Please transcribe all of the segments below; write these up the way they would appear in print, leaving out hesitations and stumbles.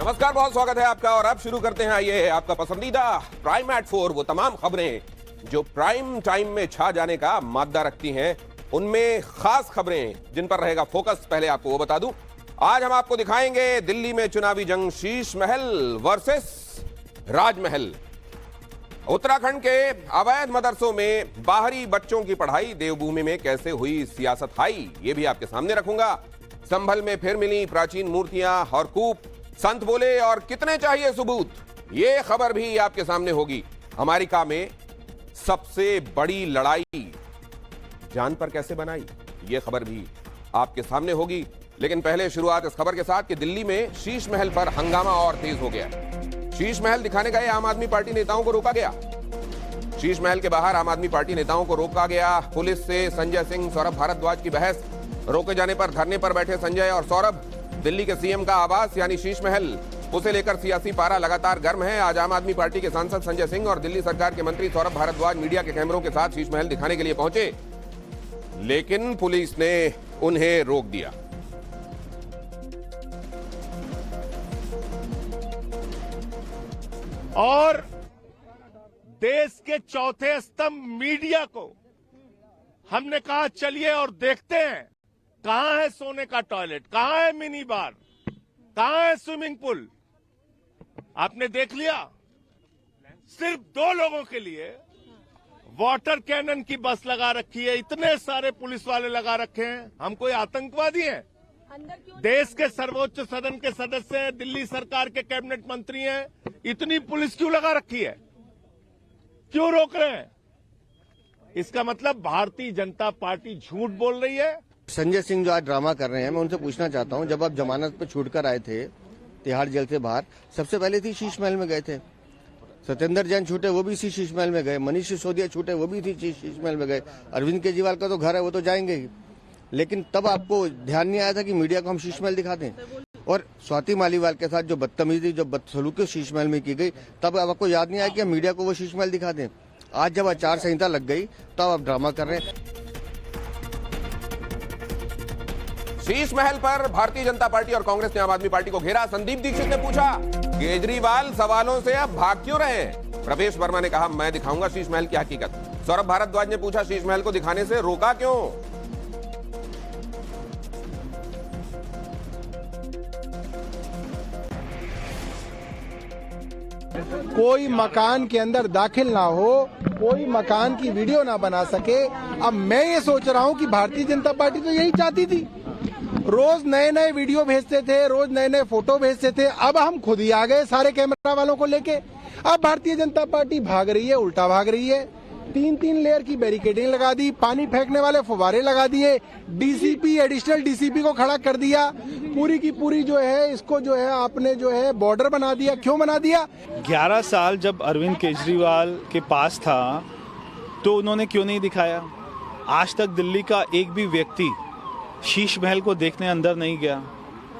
नमस्कार, बहुत स्वागत है आपका। और अब शुरू करते हैं आइए आपका पसंदीदा प्राइम एट 4, वो तमाम खबरें जो प्राइम टाइम में छा जाने का मादा रखती हैं, उनमें खास खबरें जिन पर रहेगा फोकस। पहले आपको वो बता दूं, आज हम आपको दिखाएंगे दिल्ली में चुनावी जंग, शीश महल वर्सेस राजमहल। उत्तराखंड के अवैध मदरसों में बाहरी बच्चों की पढ़ाई, देवभूमि में कैसे हुई सियासत हाई, ये भी आपके सामने रखूंगा। संभल में फिर मिली प्राचीन मूर्तियां और कूप, संत बोले और कितने चाहिए सबूत, ये खबर भी आपके सामने होगी। अमेरिका में सबसे बड़ी लड़ाई जान पर कैसे बनाई, ये खबर भी आपके सामने होगी। लेकिन पहले शुरुआत इस खबर के साथ कि दिल्ली में शीश महल पर हंगामा और तेज हो गया। शीश महल दिखाने गए आम आदमी पार्टी नेताओं को रोका गया। शीश महल के बाहर आम आदमी पार्टी नेताओं को रोका गया पुलिस से। संजय सिंह, सौरभ भारद्वाज की बहस, रोके जाने पर धरने पर बैठे संजय और सौरभ। दिल्ली के सीएम का आवास यानी शीश महल, उसे लेकर सियासी पारा लगातार गर्म है। आज आम आदमी पार्टी के सांसद संजय सिंह और दिल्ली सरकार के मंत्री सौरभ भारद्वाज मीडिया के कैमरों के साथ शीश महल दिखाने के लिए पहुंचे, लेकिन पुलिस ने उन्हें रोक दिया। और देश के चौथे स्तंभ मीडिया को हमने कहा चलिए और देखते हैं कहां है सोने का टॉयलेट, कहां है मिनी बार, कहां है स्विमिंग पूल। आपने देख लिया, सिर्फ 2 लोगों के लिए वाटर कैनन की बस लगा रखी है, इतने सारे पुलिस वाले लगा रखे हैं। हम कोई आतंकवादी हैं? देश के सर्वोच्च सदन के सदस्य हैं, दिल्ली सरकार के कैबिनेट मंत्री हैं, इतनी पुलिस क्यों लगा रखी है? क्यों रोक रहे हैं? इसका मतलब भारतीय जनता पार्टी झूठ बोल रही है। संजय सिंह जो आज ड्रामा कर रहे हैं, मैं उनसे पूछना चाहता हूं, जब आप जमानत पर छूट कर आए थे तिहाड़ जेल से बाहर, सबसे पहले थी शीश महल में गए थे। सत्येंद्र जैन छूटे, वो भी इसी शीश महल में गए। मनीष सिसोदिया छूटे, वो भी इसी शीश महल में गए। अरविंद केजरीवाल का तो घर है, वो तो जाएंगे ही। लेकिन तब आपको ध्यान नहीं आया था कि मीडिया को हम शीश महल दिखा दें। और स्वाति मालीवाल के साथ जो बदतमीजी, जो बदसलूकी शीश महल में की गई, तब आपको याद नहीं आया कि हम मीडिया को वो शीश महल दिखा दें। आज जब आचार संहिता लग गई तब आप ड्रामा कर रहे हैं। शीश महल पर भारतीय जनता पार्टी और कांग्रेस ने आम आदमी पार्टी को घेरा। संदीप दीक्षित ने पूछा, केजरीवाल सवालों से अब भाग क्यों रहे हैं? प्रवेश वर्मा ने कहा, मैं दिखाऊंगा शीश महल की हकीकत। सौरभ भारद्वाज ने पूछा, शीश महल को दिखाने से रोका क्यों? कोई मकान के अंदर दाखिल ना हो, कोई मकान की वीडियो ना बना सके। अब मैं ये सोच रहा हूँ कि भारतीय जनता पार्टी तो यही चाहती थी, रोज नए नए वीडियो भेजते थे, रोज नए नए फोटो भेजते थे। अब हम खुद ही आ गए सारे कैमरा वालों को लेके। अब भारतीय जनता पार्टी भाग रही है, उल्टा भाग रही है। 3 लेयर की बैरिकेडिंग लगा दी, पानी फेंकने वाले फुवारे लगा दिए, डीसीपी, एडिशनल डीसीपी को खड़ा कर दिया। पूरी की पूरी जो है इसको जो है आपने जो है बॉर्डर बना दिया। क्यों बना दिया? 11 साल जब अरविंद केजरीवाल के पास था तो उन्होंने क्यों नहीं दिखाया? आज तक दिल्ली का एक भी व्यक्ति शीश महल को देखने अंदर नहीं गया।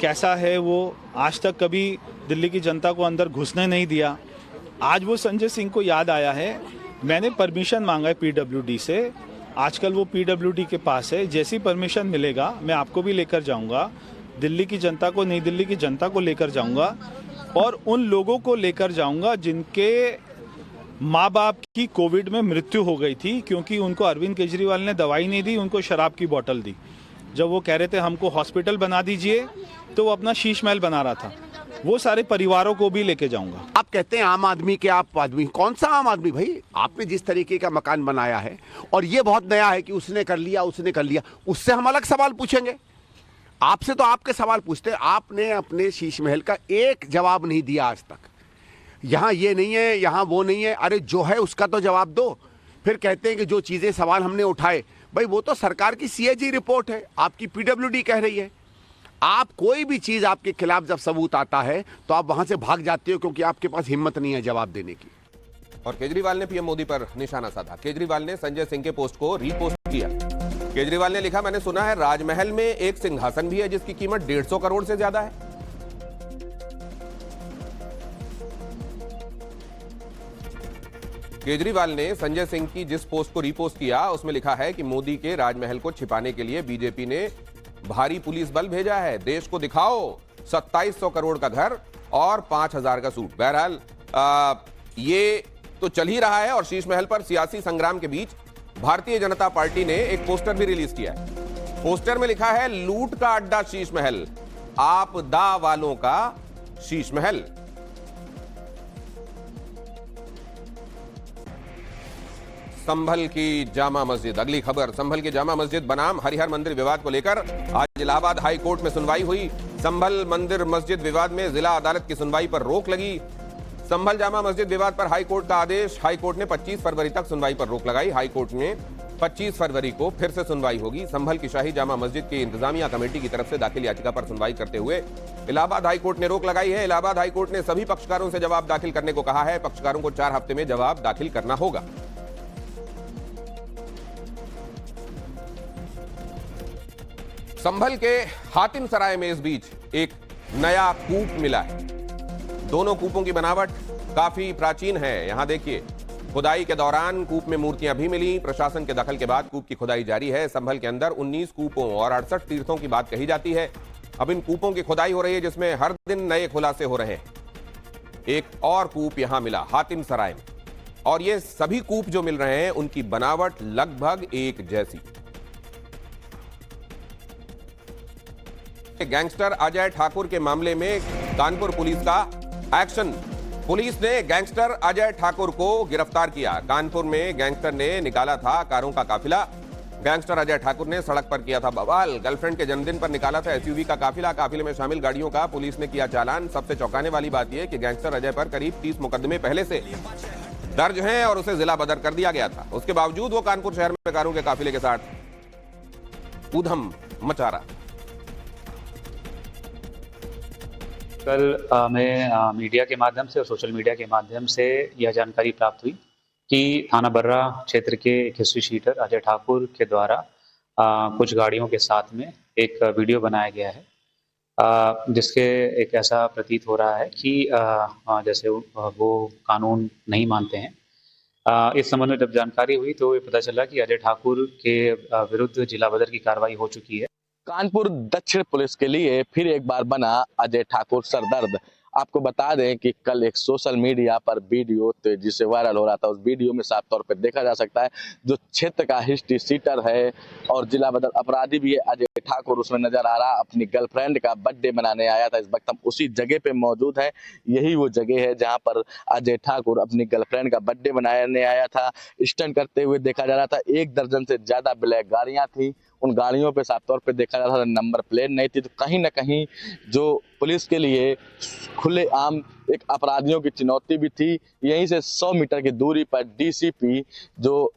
कैसा है वो, आज तक कभी दिल्ली की जनता को अंदर घुसने नहीं दिया। आज वो संजय सिंह को याद आया है। मैंने परमिशन मांगा है पीडब्ल्यूडी से, आजकल वो पीडब्ल्यूडी के पास है। जैसी परमिशन मिलेगा मैं आपको भी लेकर जाऊंगा, दिल्ली की जनता को, नई दिल्ली की जनता को लेकर जाऊंगा और उन लोगों को लेकर जाऊंगा जिनके माँ बाप की कोविड में मृत्यु हो गई थी क्योंकि उनको अरविंद केजरीवाल ने दवाई नहीं दी, उनको शराब की बोतल दी। जब वो कह रहे थे हमको हॉस्पिटल बना दीजिए तो वो अपना शीश महल बना रहा था। वो सारे परिवारों को भी लेके जाऊंगा। आप कहते हैं आम आदमी के, आप आदमी कौन सा आम आदमी भाई? आपने जिस तरीके का मकान बनाया है, और ये बहुत नया है कि उसने कर लिया, उसने कर लिया, उससे हम अलग सवाल पूछेंगे। आपसे तो आपके सवाल पूछते हैं। आपने अपने शीश महल का एक जवाब नहीं दिया आज तक। यहाँ ये नहीं है, यहाँ वो नहीं है। अरे जो है उसका तो जवाब दो। फिर कहते हैं कि जो चीजें सवाल हमने उठाए, भाई वो तो सरकार की सीएजी रिपोर्ट है, आपकी पीडब्ल्यूडी कह रही है। आप कोई भी चीज आपके खिलाफ जब सबूत आता है तो आप वहां से भाग जाते हो क्योंकि आपके पास हिम्मत नहीं है जवाब देने की। और केजरीवाल ने पीएम मोदी पर निशाना साधा। केजरीवाल ने संजय सिंह के पोस्ट को रीपोस्ट किया। केजरीवाल ने लिखा, मैंने सुना है राजमहल में एक सिंहासन भी है जिसकी कीमत 150 करोड़ से ज्यादा है। केजरीवाल ने संजय सिंह की जिस पोस्ट को रीपोस्ट किया उसमें लिखा है कि मोदी के राजमहल को छिपाने के लिए बीजेपी ने भारी पुलिस बल भेजा है। देश को दिखाओ 2700 करोड़ का घर, और 5,000 का सूट। बहरहाल ये तो चल ही रहा है और शीश महल पर सियासी संग्राम के बीच भारतीय जनता पार्टी ने एक पोस्टर भी रिलीज किया है। पोस्टर में लिखा है, लूट का अड्डा शीश महल, आपदा वालों का शीश महल। संभल की जामा मस्जिद, अगली खबर। संभल की जामा मस्जिद बनाम हरिहर मंदिर विवाद को लेकर आज इलाहाबाद हाई कोर्ट में सुनवाई हुई। संभल मंदिर मस्जिद विवाद में जिला अदालत की सुनवाई पर रोक लगी। संभल जामा मस्जिद विवाद पर हाई कोर्ट का आदेश। हाई कोर्ट ने 25 फरवरी तक सुनवाई पर रोक लगाई। हाई कोर्ट में 25 फरवरी को फिर से सुनवाई होगी। संभल की शाही जामा मस्जिद की इंतजामिया कमेटी की तरफ से दाखिल याचिका पर सुनवाई करते हुए इलाहाबाद हाई कोर्ट ने रोक लगाई है। इलाहाबाद हाई कोर्ट ने सभी पक्षकारों से जवाब दाखिल करने को कहा है। पक्षकारों को 4 हफ्ते में जवाब दाखिल करना होगा। संभल के हातिम सराय में इस बीच एक नया कूप मिला है। दोनों कूपों की बनावट काफी प्राचीन है। यहां देखिए, खुदाई के दौरान कूप में मूर्तियां भी मिली। प्रशासन के दखल के बाद कूप की खुदाई जारी है। संभल के अंदर 19 कूपों और 68 तीर्थों की बात कही जाती है। अब इन कूपों की खुदाई हो रही है, जिसमें हर दिन नए खुलासे हो रहे हैं। एक और कूप यहां मिला हातिम सराय में, और ये सभी कूप जो मिल रहे हैं उनकी बनावट लगभग एक जैसी। गैंगस्टर अजय ठाकुर के मामले में कानपुर पुलिस का एक्शन। पुलिस ने गैंगस्टर अजय ठाकुर को गिरफ्तार किया। कानपुर में गैंगस्टर ने निकाला था कारों का काफिला। गैंगस्टर अजय ठाकुर ने सड़क पर किया था बवाल। गर्लफ्रेंड के जन्मदिन पर निकाला था एसयूवी का काफिला। काफिले में शामिल गाड़ियों का पुलिस ने किया चालान। सबसे चौंकाने वाली बात यह कि गैंगस्टर अजय पर करीब 30 मुकदमे पहले से दर्ज हैं और उसे जिला बदर कर दिया गया था। उसके बावजूद वो कानपुर शहर में कारों के काफिले के साथ ऊधम मचा रहा। कल हमें मीडिया के माध्यम से और सोशल मीडिया के माध्यम से यह जानकारी प्राप्त हुई कि थाना बर्रा क्षेत्र के एक हिस्ट्री शीटर अजय ठाकुर के द्वारा कुछ गाड़ियों के साथ में एक वीडियो बनाया गया है, जिसके एक ऐसा प्रतीत हो रहा है कि जैसे वो कानून नहीं मानते हैं। इस संबंध में जब जानकारी हुई तो ये पता चला कि अजय ठाकुर के विरुद्ध जिला बदर की कार्रवाई हो चुकी है। कानपुर दक्षिण पुलिस के लिए फिर एक बार बना अजय ठाकुर सरदर्द। आपको बता दें कि कल एक सोशल मीडिया पर वीडियो तेजी से वायरल हो रहा था। उस वीडियो में साफ तौर पर देखा जा सकता है जो क्षेत्र का हिस्ट्री सीटर है और जिला बदर अपराधी भी है अजय ठाकुर, उसमें नजर आ रहा। अपनी गर्लफ्रेंड का बर्थडे मनाने आया था। इस वक्त हम उसी जगह पे मौजूद हैं। यही वो जगह है जहां पर अजय ठाकुर अपनी गर्लफ्रेंड का बर्थडे मनाने आया था। स्टंट करते हुए देखा जा रहा था। 1 दर्जन से ज्यादा ब्लैक गाड़ियां थी। उन गाड़ियों पे साफ तौर पे देखा जा रहा था नंबर प्लेट नहीं थी। तो कहीं ना कहीं जो पुलिस के लिए खुले आम एक अपराधियों की चुनौती भी थी। यहीं से 100 मीटर की दूरी पर डीसीपी जो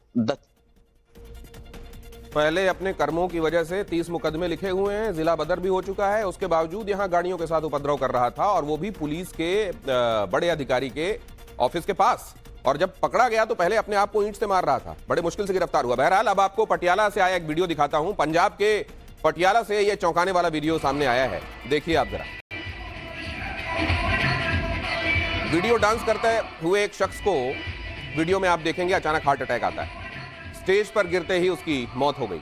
पहले अपने कर्मों की वजह से 30 मुकदमे लिखे हुए हैं, जिला बदर भी हो चुका है। उसके बावजूद यहां गाड़ियों के साथ उपद्रव कर रहा था, और वो भी पुलिस के बड़े अधिकारी के ऑफिस के पास। और जब पकड़ा गया तो पहले अपने आप को ईंट से मार रहा था। बड़े मुश्किल से गिरफ्तार हुआ। बहरहाल अब आपको पटियाला से आया एक वीडियो दिखाता हूं। पंजाब के पटियाला से यह चौंकाने वाला वीडियो सामने आया है। देखिए आप जरा। वीडियो डांस करते हुए एक शख्स को वीडियो में आप देखेंगे अचानक हार्ट अटैक आता है। स्टेज पर गिरते ही उसकी मौत हो गई।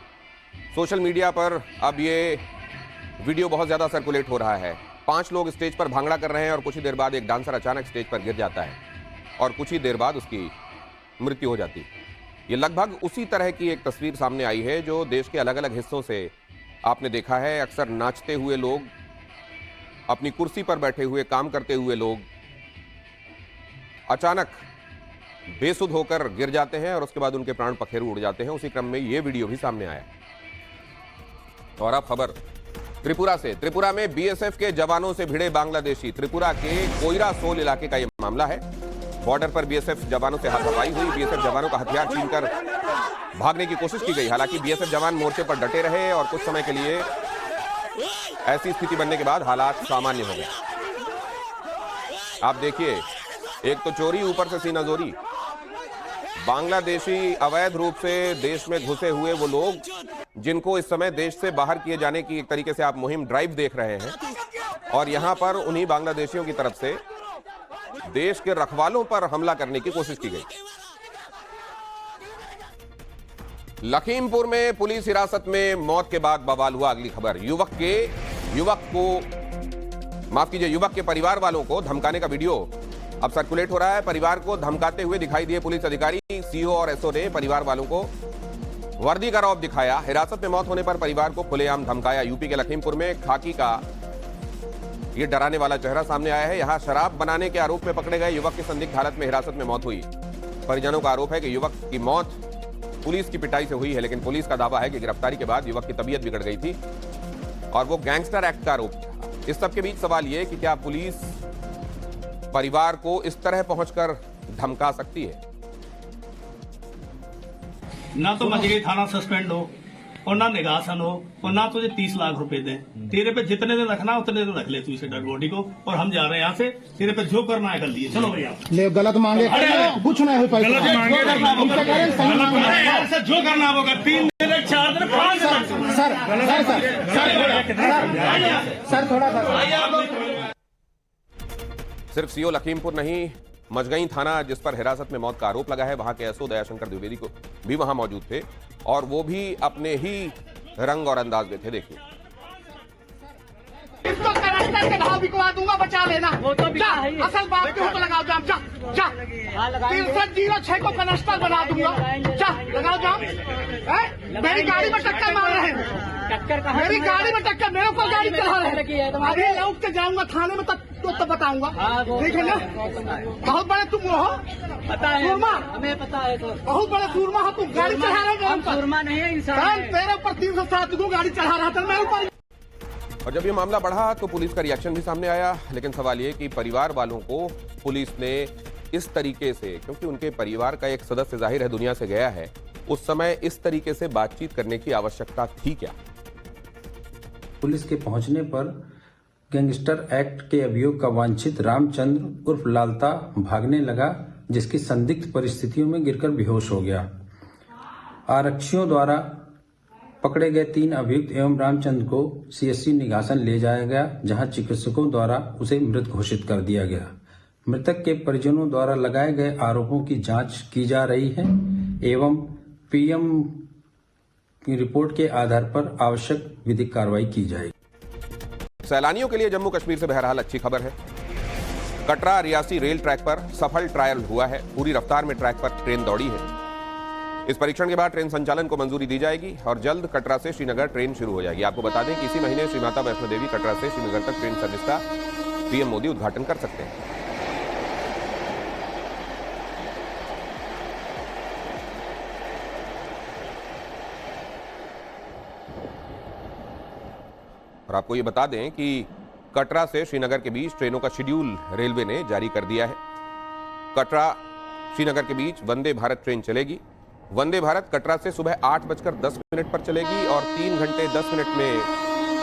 सोशल मीडिया पर अब ये वीडियो बहुत ज्यादा सर्कुलेट हो रहा है। 5 लोग स्टेज पर भांगड़ा कर रहे हैं और कुछ ही देर बाद एक डांसर अचानक स्टेज पर गिर जाता है और कुछ ही देर बाद उसकी मृत्यु हो जाती है। ये लगभग उसी तरह की एक तस्वीर सामने आई है जो देश के अलग अलग हिस्सों से आपने देखा है। अक्सर नाचते हुए लोग, अपनी कुर्सी पर बैठे हुए काम करते हुए लोग अचानक बेसुध होकर गिर जाते हैं और उसके बाद उनके प्राण पखेरु उड़ जाते हैं। उसी क्रम में ये वीडियो भी सामने आया। और अब खबर त्रिपुरा से। त्रिपुरा में बीएसएफ के जवानों से भिड़े बांग्लादेशी। त्रिपुरा के कोयरा सोल इलाके का यह मामला है। बॉर्डर पर बीएसएफ जवानों से हाथापाई हुई। बीएसएफ जवानों का हथियार छीनकर भागने की कोशिश की गई। हालांकि बीएसएफ जवान मोर्चे पर डटे रहे और कुछ समय के लिए ऐसी स्थिति बनने के बाद हालात सामान्य हो गए। आप देखिए, एक तो चोरी, ऊपर से सीनाजोरी। बांग्लादेशी अवैध रूप से देश में घुसे हुए वो लोग जिनको इस समय देश से बाहर किए जाने की एक तरीके से आप मुहिम ड्राइव देख रहे हैं, और यहां पर उन्हीं बांग्लादेशियों की तरफ से देश के रखवालों पर हमला करने की कोशिश की गई। लखीमपुर में पुलिस हिरासत में मौत के बाद बवाल हुआ। अगली खबर, युवक को माफ कीजिए, युवक के परिवार वालों को धमकाने का वीडियो अब सर्कुलेट हो रहा है। परिवार को धमकाते हुए दिखाई दिए पुलिस अधिकारी। सीओ और एसओ ने परिवार वालों को वर्दी का रौब दिखाया। हिरासत में मौत होने पर परिवार को खुलेआम धमकाया। यूपी के लखीमपुर में खाकी का ये डराने वाला चेहरा सामने आया है। यहां शराब बनाने के आरोप में पकड़े गए युवक की संदिग्ध हालत में हिरासत में मौत हुई। परिजनों का आरोप है कि युवक की मौत पुलिस की पिटाई से हुई है, लेकिन पुलिस का दावा है कि गिरफ्तारी के बाद युवक की तबीयत बिगड़ गई थी और वो गैंगस्टर एक्ट का आरोप था। इस सब के बीच सवाल ये कि क्या पुलिस परिवार को इस तरह पहुंचकर धमका सकती है? ना तो मजगई थाना सस्पेंड हो और ना निगासन हो और ना तुझे 30 लाख रुपए दे। तेरे पे जितने दिन रखना उतने दिन रख ले तू इसे डेड बॉडी को, और हम जा रहे हैं यहाँ से। तेरे पे जो करना है कर लिए। चलो भैया। ले गलत मांगे कुछ नहीं हो पाएगा। गलत मांगे जो करना होगा 3 दिन 4 दिन 5 दिन। सर थोड़ा सिर्फ सीओ लखीमपुर नहीं, मजगई थाना जिस पर हिरासत में मौत का आरोप लगा है, वहां के एसओ दयाशंकर द्विवेदी को भी वहां मौजूद थे और वो भी अपने ही रंग और अंदाज में थे। देखिए, इसको कनेक्टर के भाव बिकवा दूंगा, बचा लेना। वो तो असल बात क्यों तो लगाओ जाम। जा 6306 को कनेक्टर बना दूंगा। जा लगाओ जाम। मेरी गाड़ी में टक्कर मार रहे हैं। मेरी गाड़ी में टक्कर, मेरे ऊपर गाड़ी चला रहे हैं। अभी लौट के जाऊंगा थाने में तो बताऊंगा। ठीक है ना? बहुत बड़े तुम हो, सूरमा, हमें पता है। तो बहुत बड़े सूरमा हो तुम। गाड़ी चढ़ा रहे हो। सूरमा नहीं है इंसान। तेरे ऊपर 307 को गाड़ी चढ़ा रहा था मेरे ऊपर। और जब ये मामला बढ़ा तो पुलिस का रिएक्शन भी सामने आया, लेकिन सवाल ये कि परिवार वालों को पुलिस ने इस तरीके से, क्योंकि उनके परिवार का एक सदस्य जाहिर है दुनिया से गया है, उस समय इस तरीके से बातचीत करने की आवश्यकता थी क्या? पुलिस के पहुंचने पर गैंगस्टर एक्ट के अभियोग का वांछित रामचंद्र उर्फ लालता भागने लगा, जिसकी संदिग्ध परिस्थितियों में गिरकर बेहोश हो गया। आरक्षियों द्वारा पकड़े गए 3 अभियुक्त एवं रामचंद्र को सीएससी निगासन ले जाया गया, जहां चिकित्सकों द्वारा उसे मृत घोषित कर दिया गया। मृतक के परिजनों द्वारा लगाए गए आरोपों की जांच की जा रही है एवं पीएम की रिपोर्ट के आधार पर आवश्यक विधिक कार्रवाई की जाएगी। सैलानियों के लिए जम्मू कश्मीर से बहरहाल अच्छी खबर है। कटरा रियासी रेल ट्रैक पर सफल ट्रायल हुआ है। पूरी रफ्तार में ट्रैक पर ट्रेन दौड़ी है। इस परीक्षण के बाद ट्रेन संचालन को मंजूरी दी जाएगी और जल्द कटरा से श्रीनगर ट्रेन शुरू हो जाएगी। आपको बता दें कि इसी महीने श्री माता वैष्णो देवी कटरा से श्रीनगर तक ट्रेन सर्विस का पीएम मोदी उद्घाटन कर सकते हैं। और आपको ये बता दें कि कटरा से श्रीनगर के बीच ट्रेनों का शेड्यूल रेलवे ने जारी कर दिया है। कटरा श्रीनगर के बीच वंदे भारत ट्रेन चलेगी। वंदे भारत कटरा से सुबह 8:10 पर चलेगी और 3 घंटे 10 मिनट में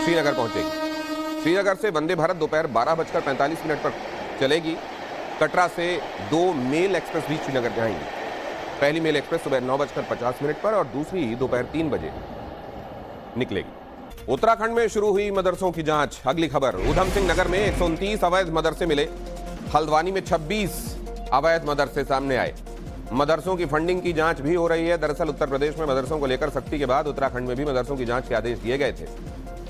श्रीनगर पहुंचेगी। श्रीनगर से वंदे भारत दोपहर 12:45 पर चलेगी। कटरा से 2 मेल एक्सप्रेस भी श्रीनगर जाएंगी। पहली मेल एक्सप्रेस सुबह 9:50 पर और दूसरी दोपहर 3 बजे निकलेगी। उत्तराखंड में शुरू हुई मदरसों की जांच। अगली खबर, ऊधम सिंह नगर में 129 अवैध मदरसे मिले। हल्द्वानी में 26 अवैध मदरसे सामने आए। मदरसों की फंडिंग की जांच भी हो रही है। दरअसल उत्तर प्रदेश में मदरसों को लेकर सख्ती के बाद उत्तराखंड में भी मदरसों की जांच के आदेश दिए गए थे।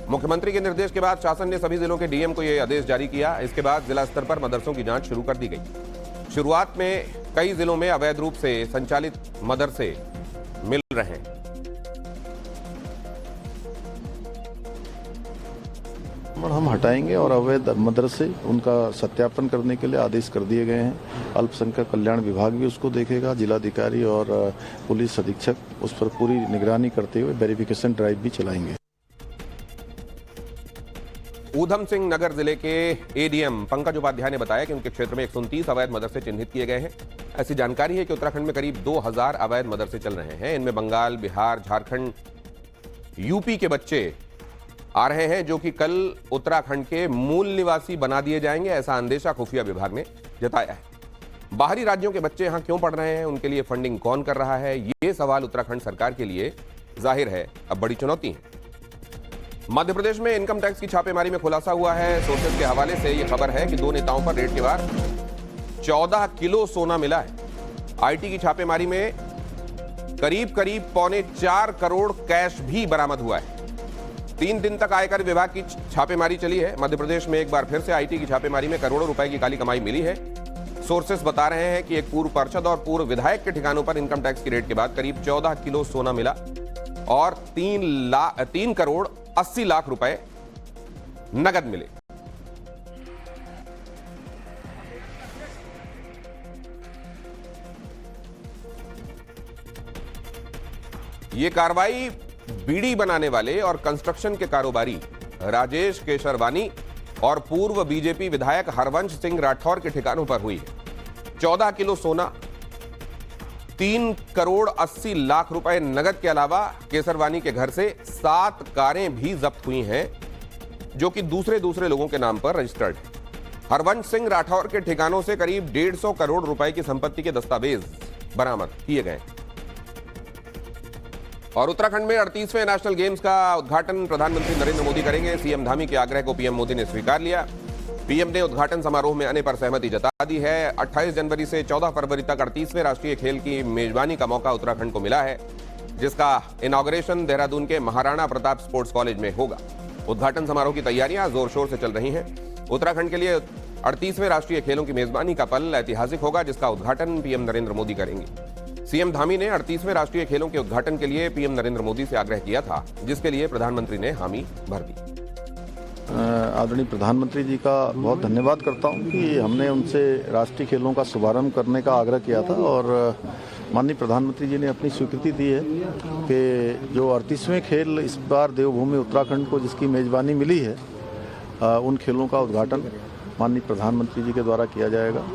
मुख्यमंत्री के निर्देश के बाद शासन ने सभी जिलों के डीएम को यह आदेश जारी किया। इसके बाद जिला स्तर पर मदरसों की जांच शुरू कर दी गई। शुरुआत में कई जिलों में अवैध रूप से संचालित मदरसे मिल रहे हैं। हम हटाएंगे और अवैध मदरसे उनका सत्यापन करने के लिए आदेश कर दिए गए हैं। अल्पसंख्यक कल्याण विभाग भी उसको देखेगा। जिलाधिकारी और पुलिस अधीक्षक उस पर पूरी निगरानी करते हुए वेरिफिकेशन ड्राइव भी चलाएंगे। ऊधम सिंह नगर जिले के एडीएम पंकज उपाध्याय ने बताया कि उनके क्षेत्र में 129 अवैध मदरसे चिन्हित किए गए हैं। ऐसी जानकारी है कि उत्तराखंड में करीब 2000 अवैध मदरसे चल रहे हैं। इनमें बंगाल, बिहार, झारखंड, यूपी के बच्चे आ रहे हैं, जो कि कल उत्तराखंड के मूल निवासी बना दिए जाएंगे, ऐसा अंदेशा खुफिया विभाग ने जताया है। बाहरी राज्यों के बच्चे यहां क्यों पढ़ रहे हैं, उनके लिए फंडिंग कौन कर रहा है, ये सवाल उत्तराखंड सरकार के लिए जाहिर है अब बड़ी चुनौती है। मध्य प्रदेश में इनकम टैक्स की छापेमारी में खुलासा हुआ है। सोर्सेज के हवाले से यह खबर है कि 2 नेताओं पर रेड के बाद 14 किलो सोना मिला है। आईटी की छापेमारी में करीब 4 करोड़ कैश भी बरामद हुआ है। 3 दिन तक आयकर विभाग की छापेमारी चली है। मध्य प्रदेश में एक बार फिर से आईटी की छापेमारी में करोड़ों रुपए की काली कमाई मिली है। सोर्सेस बता रहे हैं कि एक पूर्व पार्षद और पूर्व विधायक के ठिकानों पर इनकम टैक्स की रेड के बाद करीब 14 किलो सोना मिला और 3 करोड़ 80 लाख रुपए नगद मिले। ये कार्रवाई बीड़ी बनाने वाले और कंस्ट्रक्शन के कारोबारी राजेश केशरवानी और पूर्व बीजेपी विधायक हरवंश सिंह राठौर के ठिकानों पर हुई है। 14 किलो सोना, 3 करोड़ 80 लाख रुपए नगद के अलावा केसरवानी के घर से 7 कारें भी जब्त हुई हैं, जो कि दूसरे लोगों के नाम पर रजिस्टर्ड है। हरवंश सिंह राठौर के ठिकानों से करीब 150 करोड़ रुपए की संपत्ति के दस्तावेज बरामद किए गए। और उत्तराखंड में 38वें नेशनल गेम्स का उद्घाटन प्रधानमंत्री नरेंद्र मोदी करेंगे। सीएम धामी के आग्रह को पीएम मोदी ने स्वीकार लिया। पीएम ने उद्घाटन समारोह में आने पर सहमति जता दी है। 28 जनवरी से 14 फरवरी तक 38वें राष्ट्रीय खेल की मेजबानी का मौका उत्तराखंड को मिला है, जिसका इनॉग्रेशन देहरादून के महाराणा प्रताप स्पोर्ट्स कॉलेज में होगा। उद्घाटन समारोह की तैयारियां जोर शोर से चल रही हैं। उत्तराखंड के लिए 38वें राष्ट्रीय खेलों की मेजबानी का पल ऐतिहासिक होगा, जिसका उद्घाटन पीएम नरेंद्र मोदी करेंगे। सीएम धामी ने 38वें राष्ट्रीय खेलों के उद्घाटन के लिए पीएम नरेंद्र मोदी से आग्रह किया था, जिसके लिए प्रधानमंत्री ने हामी भर दी। आदरणीय प्रधानमंत्री जी का बहुत धन्यवाद करता हूं कि हमने उनसे राष्ट्रीय खेलों का शुभारंभ करने का आग्रह किया था और माननीय प्रधानमंत्री जी ने अपनी स्वीकृति दी है कि जो 38वें खेल इस बार देवभूमि उत्तराखंड को जिसकी मेजबानी मिली है, उन खेलों का उद्घाटन माननीय प्रधानमंत्री जी के द्वारा किया जाएगा।